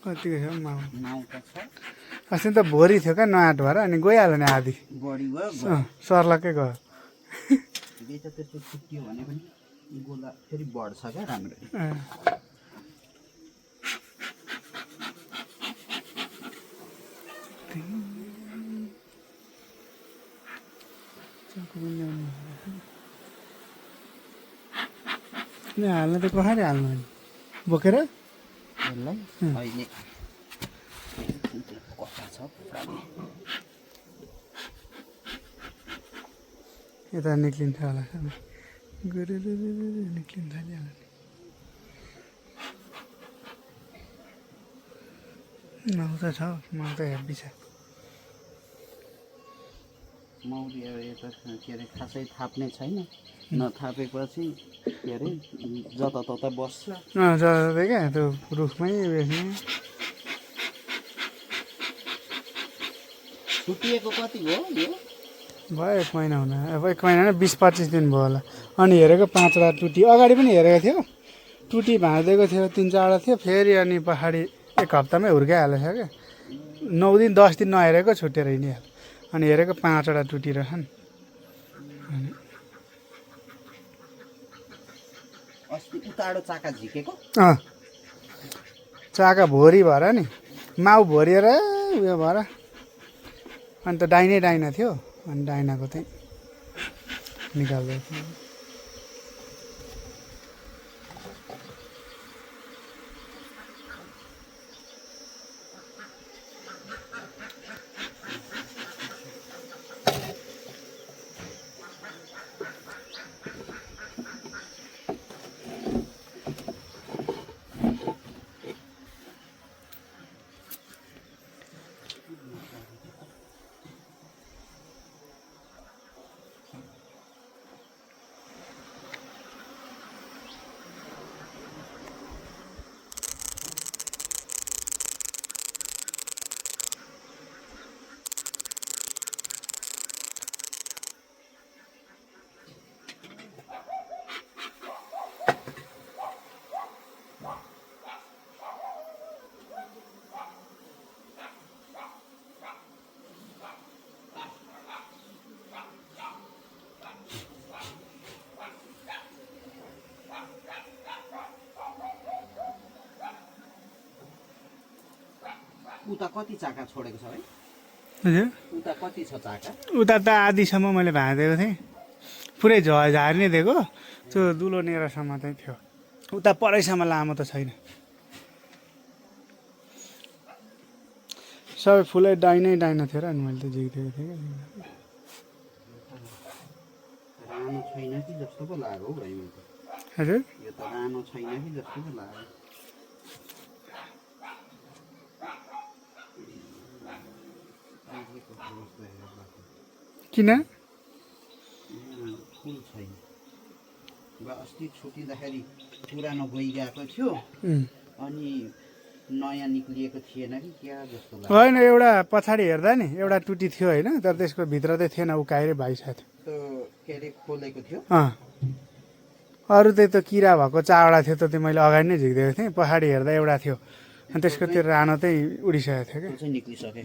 कतिको छ माउ नाउ त छ अस्ति त भोरी थियो क्या नआट भएर अनि गइहाल्यो नि आधी बढी भयो सर्लक्कै गयो ठिकै छ त्यस्तो छुट्टियो भने पनि गोला फेरि बढ्छ क्या राम्रो हाल्नु त कसरी हाल्नु बोकेर यसलाई अहिले कता छ यता निक्लिन्छ होला निक्लिन थालिहाल्यो माउ त छ माउ त हेब्बी छ मौरी अब यता के अरे खासै थाप्ने छैन नथापेपछि के अरे जतातता बस्छ जता क्या त्यो रुखमै बेच्ने छुट्टिएको कति हो यो भयो 1 महिना हुन अब 1 महिना 20-25 दिन भयो होला अनि हेरेको 5वटा टुटी अगाडि पनि हेरेको थियो टुटी भाँचिदिएको थियो 3-4वटा थियो फेरि अनि पछाडि 1 हप्तामै हुर्काइहालेछ क्या 9 दिन 10 दिन नहेरेको छुट्टिएर हिँडिहाल्यो अनि हेरेको 5वटा टुटी रहेछन् अस्ति उताडो चाका झिकेको चाका भोरी भएर नि माउ भोरिएर उयो भएर अनि त डाइना थियो अनि डाइनाको चाहिँ निकाल्दै उता कति चाका छोडेको छ है हजुर उता कति छ चाका उता त आधीसम्म मैले भाँचेको थिएँ पुरै झार्ने दिएको त्यो दुलो नेरासम्म चाहिँ थियो उता परैसम्म लामो त छैन सबै फुलै डाइना थियो र अनि मैले त झिकिदिएको थिएँ क्या रानो छैन कि जस्तो पो लाग्यो हौ भाइ हजुर यो त रानो छैन कि जस्तो पो लाग्यो किन फुल छैन अस्ति छुटिँदाखेरि पुरानो गइगएको थियो अनि नयाँ निक्लिएको थिएन कि क्या जस्तो लाग्यो होइन एउटा पछाडि हेर्दा नि एउटा टुटी थियो होइन तर त्यसको भित्र चाहिँ थिएन उकाएर भाइसाथी त्यो के अरे खोलेको थियो अरू त्यही त किरा भएको 4वटा थियो त त्यो मैले अगाडि नै झिकिदिएको थिएँ पछाडि हेर्दा एउटा थियो अनि त्यसको त्यो रानो चाहिँ उडिसकेको थियो क्या चाहिँ निक्लिसके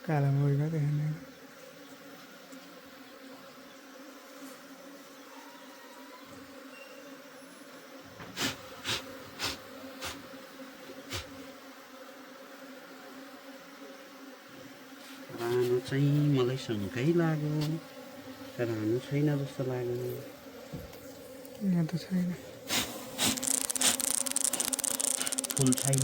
काला मुर्गा देख्ने रानो चाहिँ मलाई शङ्कै लाग्यो रानो छैन जस्तो लाग्यो यहाँ त छैन फुल छैन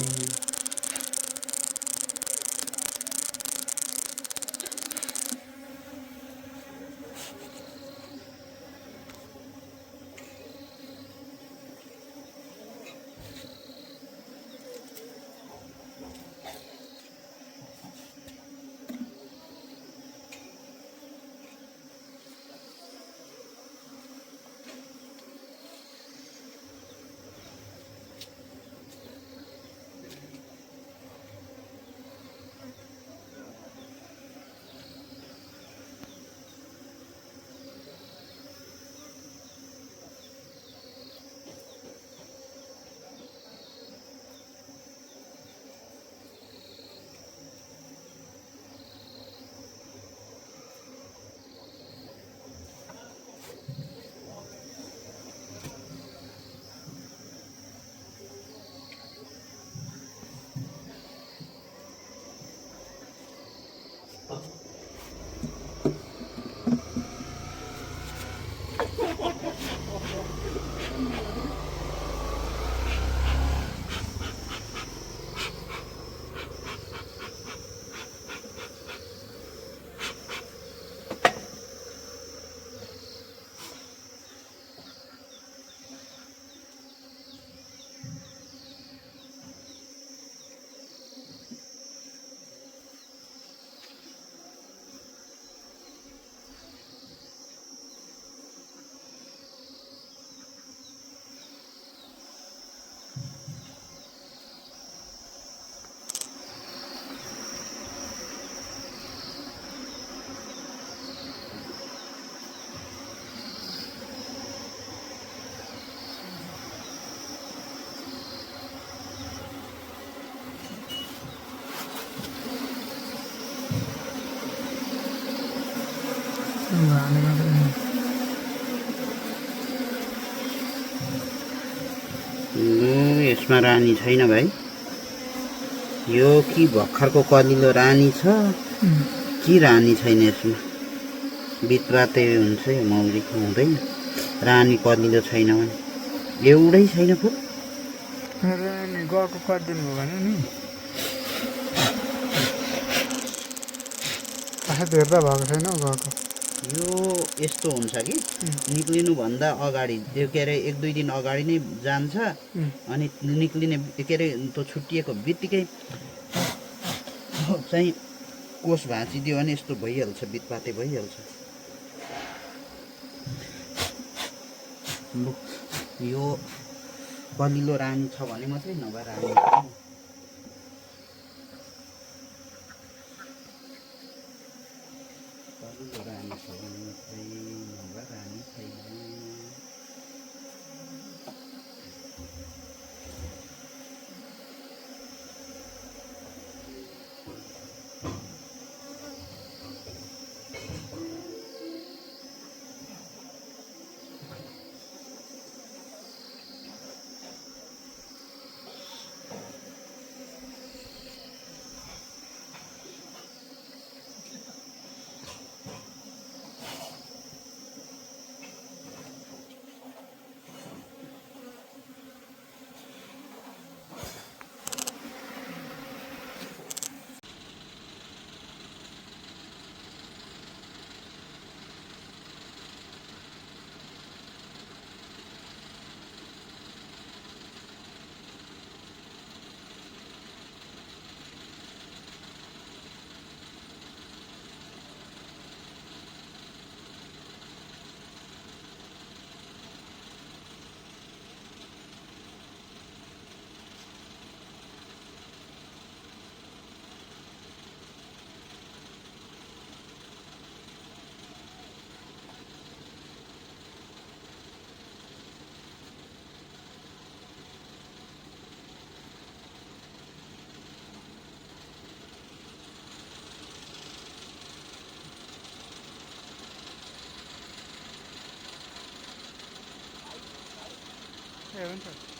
ढुङ्गाहरूले गर्दा यसमा रानी छैन भाइ। यो कि भर्खरको कलिलो रानी छ कि रानी छैन यसमा। बितराते हुन्छ यो मौरीको हुँदैन। रानी कलिलो छैन भने एउटै छैन फुल। नि गएको कटिदिनु भयो भने नि सायद हेर्दा भएको छैन हौ गएको। यो यस्तो हुन्छ कि निक्लिनुभन्दा अगाडि त्यो के अरे 1-2 दिन अगाडि नै जान्छ अनि निक्लिने के अरे त्यो छुट्टिएको बित्तिकै चाहिँ कोष भाँचिदियो भने यस्तो भइहाल्छ, बितपाते भइहाल्छ। यो कलिलो रानी छ भने मात्रै नभए रानी छैन। कलिलो रानी छ भने मात्रै नभए रानी छैन। हुन्छ।